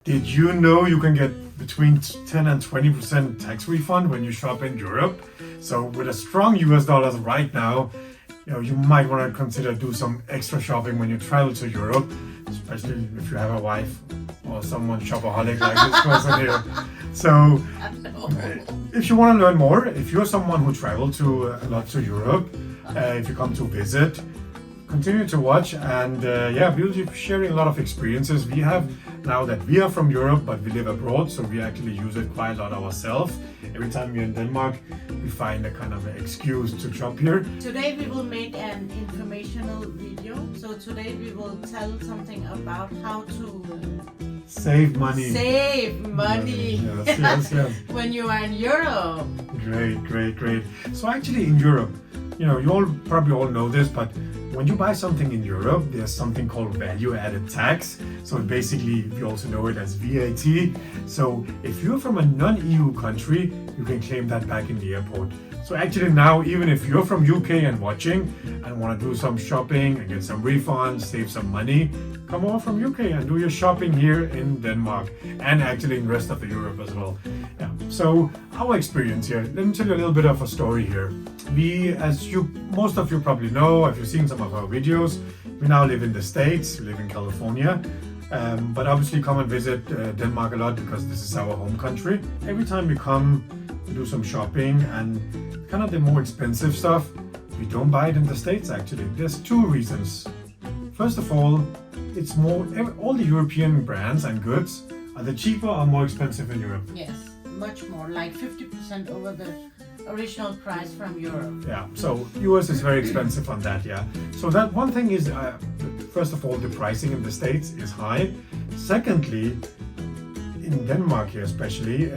Did you know you can get between 10 and 20% tax refund when you shop in Europe? So with a strong US dollars right now, you might want to consider do some extra shopping when you travel to Europe, especially if you have a wife or someone shopaholic like this person here. So if you want to learn more, if you're someone who travel to a lot to Europe, if you come to visit, continue to watch, and we'll be sharing a lot of experiences we have now that we are from Europe but we live abroad, so we actually use it quite a lot ourselves. Every time we're in Denmark, we find a kind of an excuse to shop here. Today we will make an informational video. So today we will tell something about how to Save money. Yes. When you are in Europe. Great. So actually in Europe, you all probably all know this, but when you buy something in Europe, there's something called value-added tax. So basically, we also know it as VAT. So if you're from a non-EU country, you can claim that back in the airport. So actually now, even if you're from UK and watching and want to do some shopping and get some refunds, save some money, come over from UK and do your shopping here in Denmark and actually in the rest of Europe as well. Yeah. So our experience here, let me tell you a little bit of a story here. We, as most of you probably know, if you've seen some of our videos, we now live in the States, we live in California. But obviously come and visit Denmark a lot because this is our home country. Every time we come, we do some shopping, and kind of the more expensive stuff, we don't buy it in the States actually. There's two reasons. First of all, it's all the European brands and goods are the cheaper or more expensive in Europe. Yes, much more, like 50% over the original price from Europe. Yeah, so US is very expensive on that, yeah. So that one thing is, first of all, the pricing in the States is high. Secondly, in Denmark here especially,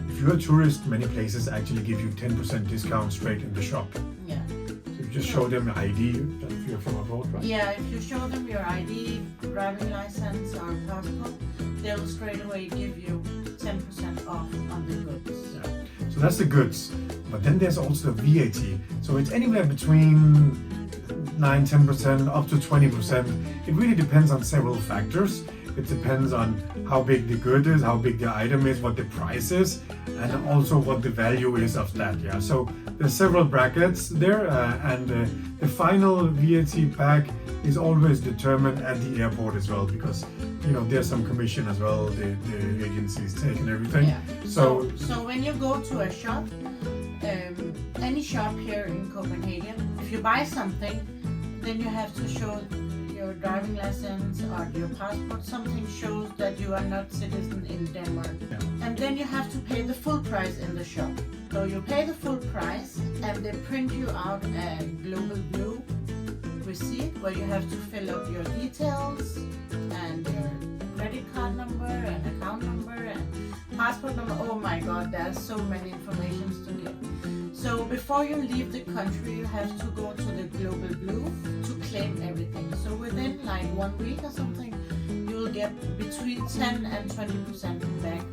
if you're a tourist, many places actually give you 10% discount straight in the shop. Yeah. So you just show them your ID if you're from abroad, right? Yeah, if you show them your ID, driving license or passport, they'll straight away give you 10% off on the goods. Yeah. So that's the goods. But then there's also the VAT. So it's anywhere between 9-10% up to 20%. It really depends on several factors. It depends on how big the good is, how big the item is, what the price is, and also what the value is of that. Yeah. So there's several brackets there, and the final VAT pack is always determined at the airport as well, because there's some commission as well. The agencies take and everything. Yeah. So when you go to a shop, any shop here in Copenhagen, if you buy something, then you have to show your driving license or your passport. Something shows that you are not citizen in Denmark. Yeah. And then you have to pay the full price in the shop. So you pay the full price and they print you out a global blue receipt where you have to fill up your details and your credit card number and account number and passport number. Oh my god, there's so many informations to give. So before you leave the country, you have to go to the global blue to claim everything. So within like 1 week or something, you will get between 10 and 20% back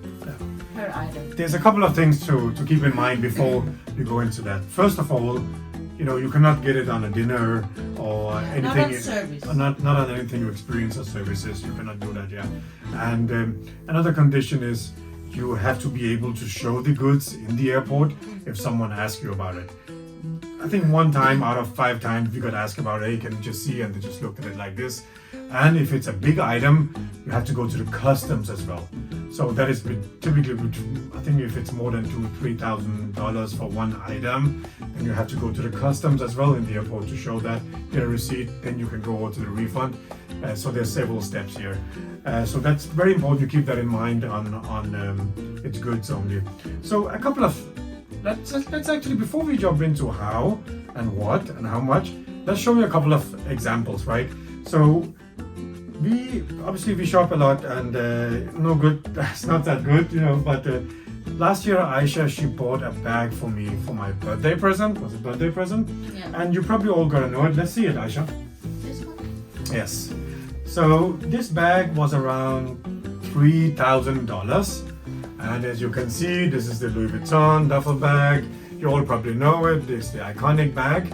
per item. There's a couple of things to keep in mind before you go into that. First of all, you cannot get it on a dinner or anything. Not on service. Not on anything you experience or services. You cannot do that, yeah. And another condition is you have to be able to show the goods in the airport if someone asks you about it. I think 1 time out of 5 times we got asked about it, hey, can you just see? And they just looked at it like this. And if it's a big item, you have to go to the customs as well. So that is typically, I think if it's more than $2,000-3,000 for one item, then you have to go to the customs as well in the airport to show that, get a receipt, then you can go over to the refund. So there's several steps here. So that's very important to keep that in mind on its goods only. So a couple of, let's actually, before we jump into how and what and how much, let's show you a couple of examples, right? So we shop a lot, and no good, it's not that good, but last year Aisha, she bought a bag for me for my birthday present. Was it birthday present? Yeah. And you probably all gotta know it. Let's see it, Aisha. This one? Yes. So this bag was around $3,000, and as you can see, this is the Louis Vuitton duffel bag. You all probably know it. It's the iconic bag,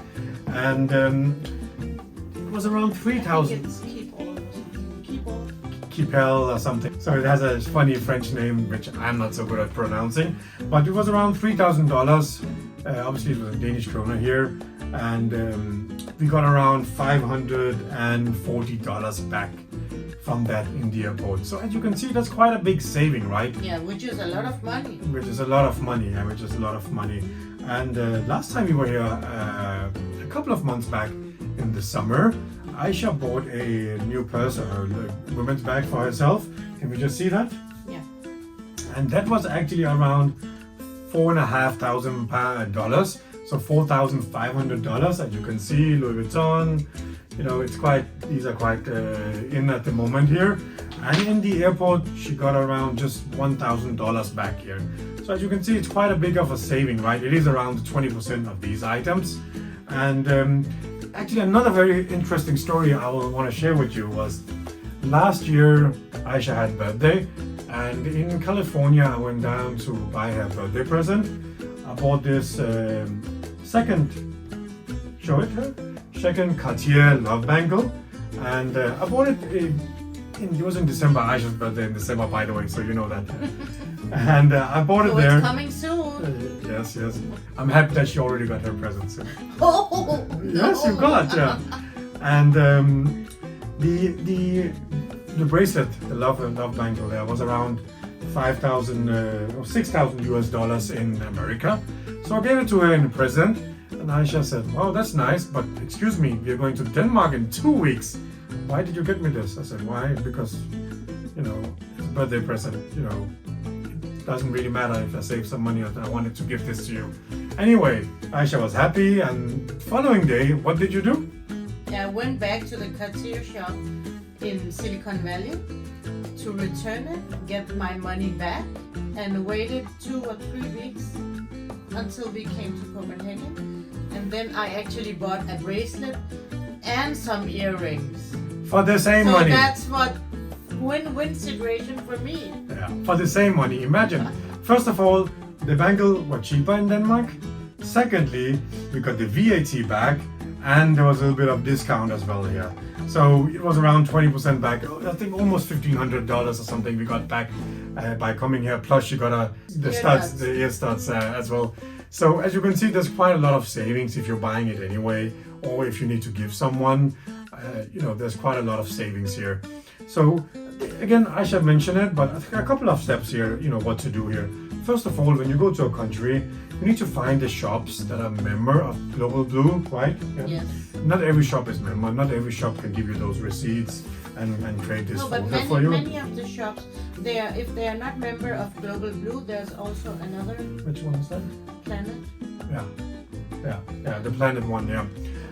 and it was around 3,000. It's keyboard or something. Archipel or something. So it has a funny French name, which I'm not so good at pronouncing. But it was around $3,000. Obviously, it was a Danish kroner here. And we got around $540 back from that in the airport. So as you can see, that's quite a big saving, right? Yeah, which is a lot of money. Which is a lot of money, yeah, which is a lot of money. And last time we were here, a couple of months back in the summer, Aisha bought a new purse, a women's bag for herself. Can we just see that? Yeah. And that was actually around $4,500. So $4,500, as you can see, Louis Vuitton. You know, these are quite in at the moment here. And in the airport, she got around just $1,000 back here. So as you can see, it's quite a big of a saving, right? It is around 20% of these items. And actually, another very interesting story I want to share with you was last year, Aisha had a birthday. And in California, I went down to buy her birthday present. I bought this second Cartier love bangle, and I bought it. It was in December. Aisha's birthday in December, by the way, so you know that. And I bought it there. It's coming soon. Yes. I'm happy that she already got her present soon. Oh no. Yes, you got, yeah. And the bracelet, the love bangle, there was around $5,000 or $6,000 US in America. So I gave it to her in a present, and Aisha said, "Wow, that's nice, but excuse me, we're going to Denmark in 2 weeks. Why did you get me this?" I said, "Why? Because, you know, it's a birthday present. You know, it doesn't really matter if I save some money or I wanted to give this to you." Anyway, Aisha was happy, and following day, what did you do? I went back to the Cartier shop in Silicon Valley to return it, get my money back, and waited 2 or 3 weeks until we came to Copenhagen. And then I actually bought a bracelet and some earrings. For the same So money. that's what win-win situation for me. Yeah, for the same money. Imagine, first of all, the bangle was cheaper in Denmark. Secondly, we got the VAT back, and there was a little bit of discount as well here. So it was around 20% back. I think almost $1,500 or something we got back by coming here. Plus you got the ear studs as well. So as you can see, there's quite a lot of savings if you're buying it anyway, or if you need to give someone. You know, there's quite a lot of savings here. So again, I should mention it, but a couple of steps here, you know, what to do here. First of all, when you go to a country, you need to find the shops that are member of Global Blue, right? Yeah. Yes. Not every shop is member. Not every shop can give you those receipts and create this folder for you. Many of the shops, if they are not member of Global Blue, there's also another. Which one is that? Planet. Yeah, the Planet one, yeah.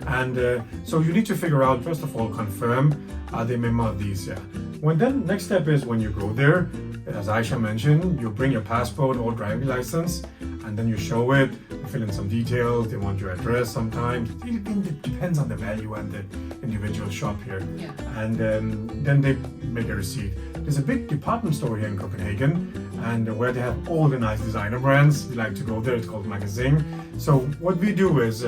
And so you need to figure out, first of all, confirm, are they member of these, yeah. Then next step is when you go there, as Aisha mentioned, you bring your passport or driving license, and then you show it, you fill in some details, they want your address sometimes. It depends on the value and the individual shop here. Yeah. And then they make a receipt. There's a big department store here in Copenhagen, and where they have all the nice designer brands. We like to go there, it's called Magazine. So what we do is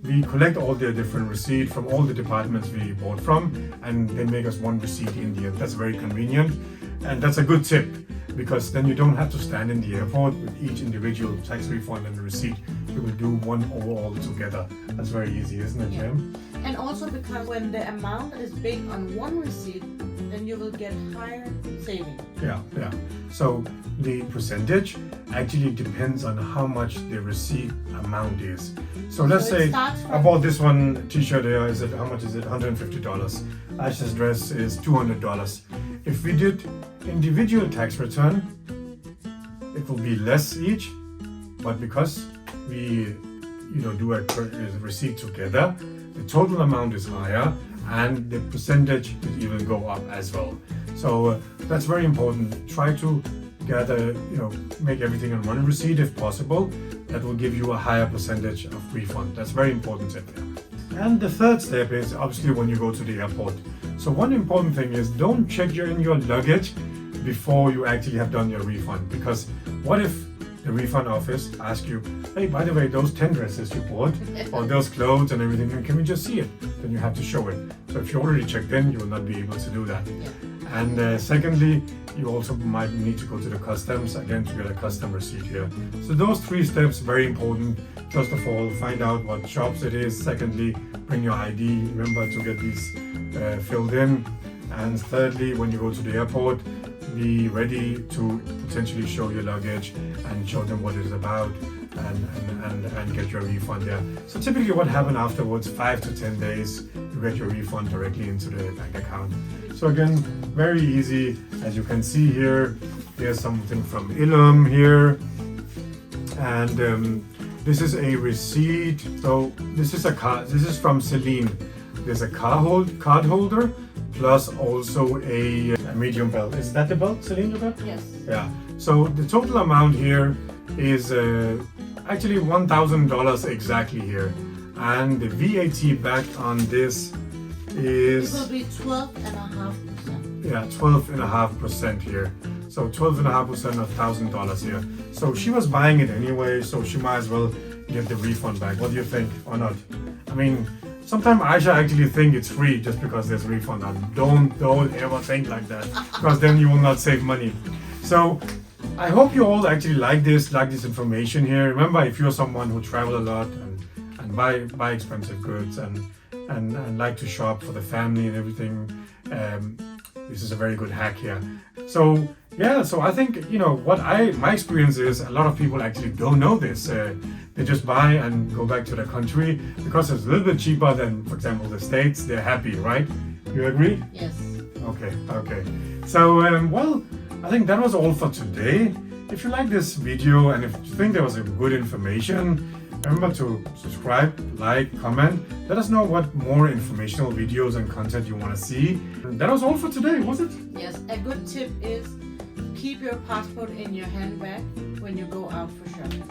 we collect all the different receipts from all the departments we bought from, and they make us one receipt in the end. That's very convenient, and that's a good tip, because then you don't have to stand in the airport with each individual tax refund and the receipt. You will do one overall together. That's very easy, isn't it, Jim? And also because when the amount is big on one receipt, then you will get higher savings. Yeah. So the percentage actually depends on how much the receipt amount is. So let's say I bought this one t-shirt here. How much is it? $150. Aisha's dress is $200. If we did individual tax return, it will be less each, but because we do a receipt together, the total amount is higher and the percentage will even go up as well. So that's very important. Try to make everything on one receipt if possible. That will give you a higher percentage of refund. That's very important tip. And the third step is obviously when you go to the airport. So one important thing is don't check in your luggage before you actually have done your refund, because what if the refund office asks you, hey, by the way, those 10 dresses you bought or those clothes and everything, can we just see it? Then you have to show it. So if you already checked in, you will not be able to do that. Yeah. And secondly, you also might need to go to the customs again to get a custom receipt here. So those 3 steps, very important. First of all, find out what shops it is. Secondly, bring your ID. Remember to get these filled in. And thirdly, when you go to the airport, be ready to potentially show your luggage and show them what it's about and get your refund there. So typically what happens afterwards, 5 to 10 days, you get your refund directly into the bank account. So again, very easy. As you can see here, here's something from Ilum here. And this is a receipt. So this is a card. This is from Celine. There's a card holder plus also a medium belt. Is that the belt, Celine, you got? Yes. Yeah. So the total amount here is actually $1,000 exactly here, and the VAT back on this is It will be 12.5%. yeah 12.5% here. So 12.5% of $1,000 here. So she was buying it anyway, so she might as well get the refund back. What do you think, or not? I mean, sometimes Aisha actually think it's free just because there's refund. And don't ever think like that, because then you will not save money. So I hope you all actually like this information here. Remember, if you're someone who travel a lot and buy expensive goods and like to shop for the family and everything, this is a very good hack here. So yeah, so I think, you know, my experience is a lot of people actually don't know this. They just buy and go back to their country because it's a little bit cheaper than, for example, the States. They're happy, right? You agree? Yes. Okay. So, well, I think that was all for today. If you like this video and if you think there was a good information, remember to subscribe, like, comment. Let us know what more informational videos and content you want to see. And that was all for today, was it? Yes. A good tip is keep your passport in your handbag when you go out for shopping.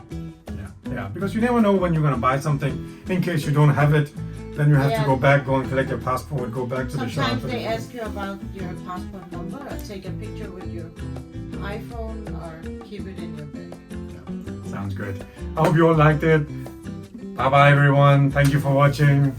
Yeah, because you never know when you're going to buy something. In case you don't have it, then you have to go back, go and collect your passport, go back to the shop. Sometimes they ask you about your passport number, or take a picture with your iPhone, or keep it in your bag. Yeah, sounds good. I hope you all liked it. Bye bye everyone. Thank you for watching.